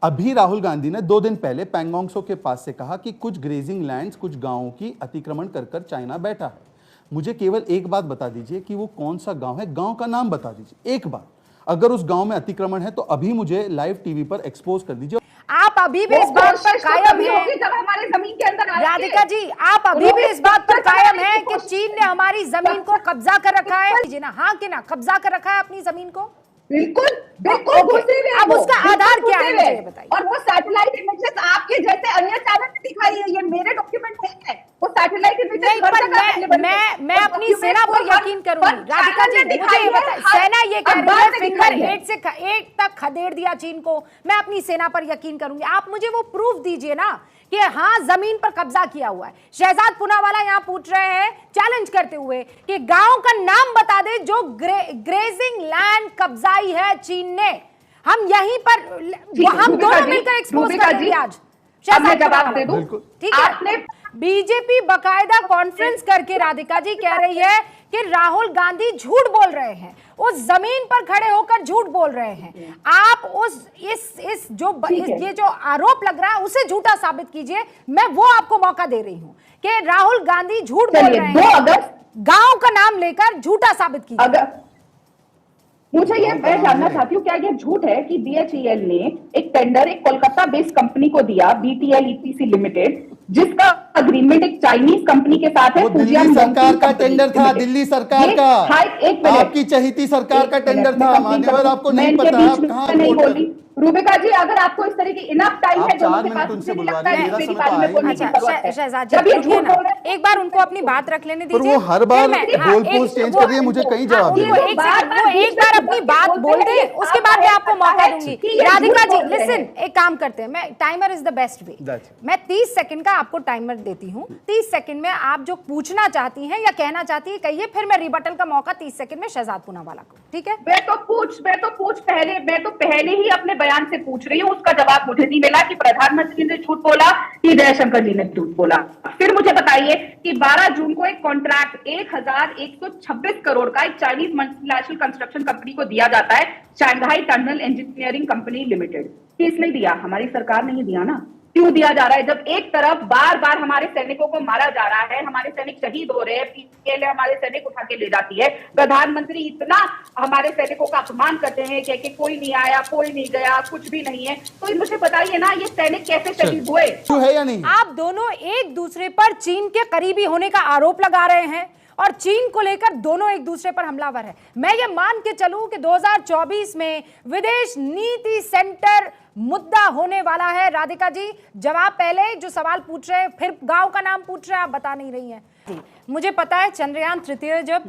अभी राहुल गांधी ने 2 दिन पहले पैंगोंग त्सो के पास से कहा कि कुछ ग्रेजिंग लैंड्स, कुछ गांवों की अतिक्रमण कर कर चाइना बैठा है। मुझे केवल एक बात बता दीजिए कि वो कौन सा गांव है, गांव का नाम बता दीजिए एक बार। अगर उस गांव में अतिक्रमण है तो अभी मुझे लाइव टीवी पर एक्सपोज कर दीजिए। आप अभी भी इस बात पर कायम हैं, जब हमारे जमीन के अंदर राधिका जी, आप अभी भी इस बात पर कायम हैं कि चीन ने हमारी जमीन को कब्जा कर रखा है? जी ना, हाँ कि ना, कब्जा कर रखा है अपनी जमीन को? बिल्कुल बिल्कुल घुसे हुए हैं। अब उसका आधार क्या है मुझे बताइए। और वो सैटेलाइट इमेजेस आपके जैसे अन्य चैनल पे दिखाई है, ये मेरे डॉक्यूमेंट नहीं है। वो सैटेलाइट इमेजेस मैं अपनी सेना पर यकीन करूंगी। राधिका जी मुझे ये बताइए, सेना ये कह रही है फिंगर 8 से 1 तक खदेड़ दिया चीन को, मैं अपनी सेना पर यकीन करूंगी। आप मुझे वो प्रूफ दीजिए ना कि हाँ जमीन पर कब्जा किया हुआ है। शहजाद पूनावाला यहाँ पूछ रहे हैं चैलेंज करते हुए कि गांव का नाम बता दे जो ग्रेजिंग लैंड कब्जाई है चीन ने। हम यहीं पर हम दोनों मिलकर एक्सपोज करेंगे आज। शहजाद जवाब दे दूं, ठीक है? बीजेपी बकायदा कॉन्फ्रेंस करके राधिका जी कह रही है कि राहुल गांधी झूठ बोल रहे हैं, उस जमीन पर खड़े होकर झूठ बोल रहे हैं। आप उस ये जो आरोप लग रहा है उसे झूठा साबित कीजिए। मैं वो आपको मौका दे रही हूं कि राहुल गांधी झूठ बोल रहे हैं, गांव का नाम लेकर झूठा साबित कीजिए। मुझे ये मैं जानना चाहती हूँ, क्या ये झूठ है कि बीएचईएल ने एक टेंडर एक कोलकाता बेस्ड कंपनी को दिया, बीटीएल ईपीसी लिमिटेड, जिसका अग्रीमेंट एक चाइनीज कंपनी के साथ है? दिल्ली सरकार का टेंडर था, दिल्ली सरकार का, आपकी चहेती सरकार का टेंडर था। मान्यवर आपको नहीं पता, आप कहाँ नहीं बोली? रूबिका जी, अगर आपको इस तरह की इनफ टाइम है, 4 मिनट उनसे बुलवा रही है, मेरा समय तो आया। शहजाद जी एक बार उनको अपनी बात रख लेने दीजिए। वो हर बार गोल पोस्ट चेंज कर रही है, मुझे कहीं जवाब दे। वो एक बार अपनी बात बोल दे, उसके बाद मैं आपको मौका दूंगी। राधिका जी लिसन, एक काम करते हैं, मैं timer is the best way. मैं 30 सेकंड का आपको टाइमर देती हूँ। 30 सेकंड में आप जो पूछना चाहती हैं या कहना चाहती है कहिए, फिर मैं रिबटल का मौका 30 सेकंड में शहजाद पूनावाला को, ठीक है? मैं तो पहले ही अपने बयान से पूछ रही हूँ, उसका जवाब मुझे नहीं मिला कि प्रधानमंत्री ने झूठ बोला कि जयशंकर जी ने झूठ बोला। फिर मुझे बताइए कि 12 जून को एक कॉन्ट्रैक्ट 1126 करोड़ का एक चाइनीज मल्टीनेशनल कंस्ट्रक्शन कंपनी को दिया जाता है, Shanghai tunnel engineering company limited. किसने दिया? हमारी सरकार ने ही दिया ना। क्यों दिया जा रहा है? जब एक तरफ बार बार हमारे सैनिकों को मारा जा रहा है, हमारे सैनिक शहीद हो रहे हैं, पीएलए हमारे सैनिक उठा के ले जाती है, प्रधानमंत्री इतना हमारे सैनिकों का अपमान करते हैं कि कोई नहीं आया, कोई नहीं गया, कुछ भी नहीं है। तो मुझे बताइए ना, ये सैनिक कैसे शहीद हुए? है या नहीं? आप दोनों एक दूसरे पर चीन के करीबी होने का आरोप लगा रहे हैं और चीन को लेकर दोनों एक दूसरे पर हमलावर है। मैं ये मान के चलूं कि 2024 में विदेश नीति सेंटर मुद्दा होने वाला है। राधिका जी जवाब पहले जो सवाल पूछ रहे हैं, फिर गांव का नाम पूछ रहे हैं, आप बता नहीं रही हैं। जी मुझे पता है चंद्रयान तृतीय जब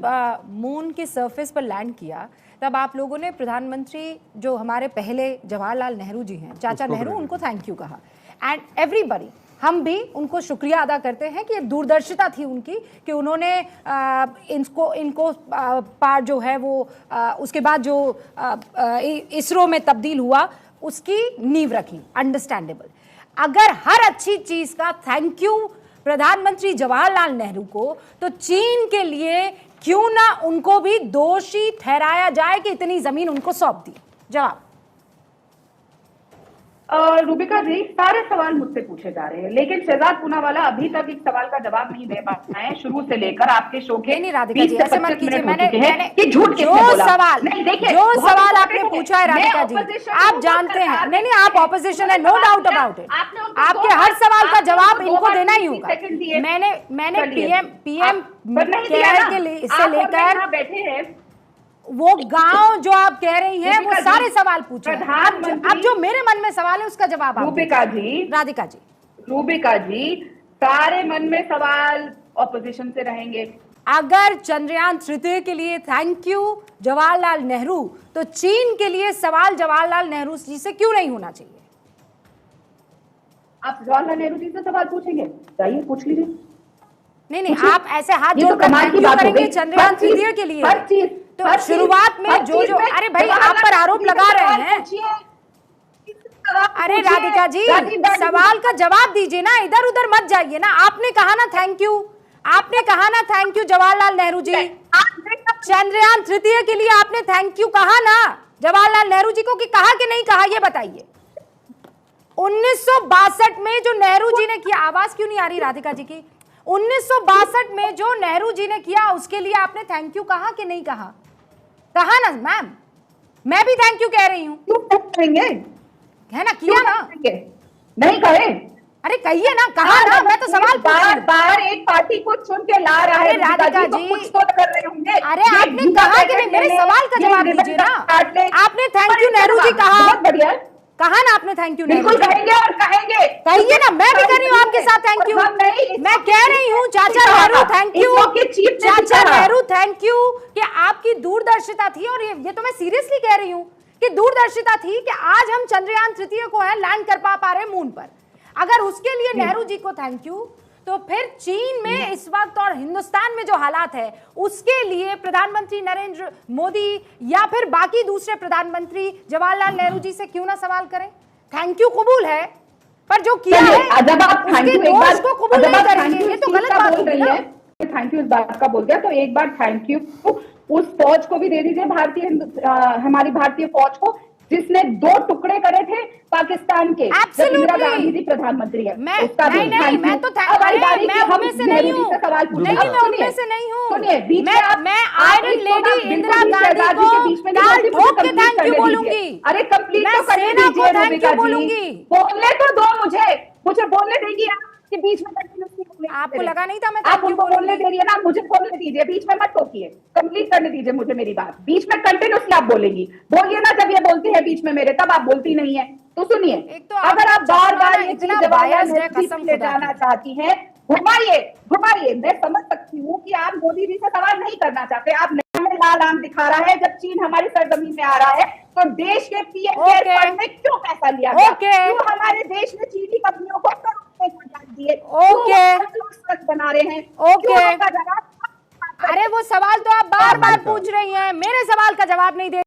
मून के सरफेस पर लैंड किया तब आप लोगों ने प्रधानमंत्री जो हमारे पहले जवाहरलाल नेहरू जी हैं, चाचा नेहरू, उनको थैंक यू कहा। एंड एवरीबडी, हम भी उनको शुक्रिया अदा करते हैं कि दूरदर्शिता थी उनकी कि उन्होंने इनको पार्ट जो है वो उसके बाद जो इसरो में तब्दील हुआ उसकी नींव रखी। अंडरस्टैंडेबल। अगर हर अच्छी चीज का थैंक यू प्रधानमंत्री जवाहरलाल नेहरू को, तो चीन के लिए क्यों ना उनको भी दोषी ठहराया जाए कि इतनी जमीन उनको सौंप दी? जवाब। रूबिका जी, सारे सवाल मुझसे पूछे जा रहे हैं, लेकिन शहजाद पूनावाला अभी तक एक सवाल का जवाब नहीं दे पाए हैं। शुरू से लेकर आपके शो के नहीं राधिका जी ऐसे मत कीजिए। मैंने झूठ जो सवाल आपने पूछा है राधिका जी, आप जानते हैं, नहीं आप ऑपोजिशन है, नो डाउट अबाउट इट। आपके हर सवाल का जवाब इनको देना ही होगा। मैंने पीएम केयर के से लेकर बैठे हैं वो गांव जो आप कह रही हैं वो सारे सवाल पूछे। अब जो मेरे मन में सवाल है उसका जवाब रूबिका जी, राधिका जी, रूबिका जी, सारे मन में सवाल ऑपोजिशन से रहेंगे। अगर चंद्रयान तृतीय के लिए थैंक यू जवाहरलाल नेहरू, तो चीन के लिए सवाल जवाहरलाल नेहरू जी से क्यों नहीं होना चाहिए? आप जवाहरलाल नेहरू जी से सवाल पूछेंगे? चाहिए, पूछ लीजिए। नहीं आप ऐसे हाथ जोड़कर करेंगे चंद्रयान तृतीय के लिए? तो शुरुआत में जो अरे भाई आप पर आरोप लगा रहे हैं। अरे राधिका जी सवाल का जवाब दीजिए ना, इधर उधर मत जाइए ना। आपने कहा ना थैंक यू, आपने कहा ना थैंक यू जवाहरलाल नेहरू जी। चंद्रयान तृतीय के लिए आपने थैंक यू कहा ना जवाहरलाल नेहरू जी को, कि कहा कि नहीं कहा, ये बताइए। 1962 में जो नेहरू जी ने किया, आवाज क्यों नहीं आ रही राधिका जी की? 1962 में जो नेहरू जी ने किया उसके लिए आपने थैंक यू कहा कि नहीं कहा? कहा ना मैम, मैं भी थैंक यू कह रही हूँ, क्यों कहेंगे? है ना, किया ना? नहीं कहे? अरे कहिए ना, कहा ना, मैं तो सवाल पूछ रही बार हूँ। बार एक पार्टी को चुन के ला रहा है राधिका तो जी, कुछ तो कर रहे होंगे। अरे आपने कहा कि नहीं, मेरे सवाल का जवाब दीजिए ना। आपने थैंक यू नेहरू जी कहा, बहुत बढ़िया, कहा ना आपने थैंक यू नेहरू बिल्कुल जी? कहेंगे और कहेंगे। कहिए ना, मैं भी कर रही हूँ आपके साथ थैंक यू। मैं कह रही हूँ चाचा नेहरू थैंक यू, चाचा नेहरू थैंक यू कि आपकी दूरदर्शिता थी, और ये तो मैं सीरियसली कह रही हूँ कि दूरदर्शिता थी कि आज हम चंद्रयान तृतीय को है लैंड कर पा रहे मून पर। अगर उसके लिए नेहरू जी को थैंक यू, तो फिर चीन में इस वक्त और हिंदुस्तान में जो हालात है उसके लिए प्रधानमंत्री नरेंद्र मोदी या फिर बाकी दूसरे प्रधानमंत्री जवाहरलाल नेहरू जी से क्यों ना सवाल करें? थैंक यू कबूल है, पर जो किया है जब आप उसके दोष को कबूल नहीं करेंगे, ये तो गलत बात होगी ना। थैंक यू इस बात का बोल दिया तो एक बार थैंक यू उस फौज को भी दे दीजिए, हमारी भारतीय फौज को, जिसने 2 टुकड़े करे थे पाकिस्तान के जब इंदिरा गांधी जी प्रधानमंत्री है। मैं मैं तो मैं उनमें से नहीं हूँ, नहीं मैं उनमें से नहीं हूँ। मैं आयरन लेडी इंदिरा गांधी को ताल ठोक के थैंक यू बोलूंगी। अरे कंप्लीट मैं तो करने सेना को दीजिए थैंक यू बोलूंगी। बोलने तो दो मुझे बोलने देगी आपके बीच में। आपको लगा नहीं था मैं आप उनको बोलने दे रही है ना, मुझे बोलने दीजिए, बीच में मत टोकिए, कंप्लीट करने दीजिए मुझे मेरी बात। बीच में कंटिन्यूअसली आप बोलेंगी, बोलिए ना, जब ये बोलती है बीच में मेरे, तब आप बोलती नहीं है तो सुनिए। अगर आप बार बार ये चीज ले जाना चाहती हैं, घुमाइए। मैं समझ सकती हूँ कि आप मोदी जी से सवाल नहीं करना चाहते, आप हमें लाल आंख दिखा रहा है। जब चीन हमारी सरजमीन में आ रहा है तो देश के पीएम केयर फंड में क्यों पैसा लिया गया? क्यों हमारे देश में चीनी कंपनियों को दिए? बना रहे हैं? अरे वो सवाल तो आप बार बार पूछ रही हैं, मेरे सवाल का जवाब नहीं दे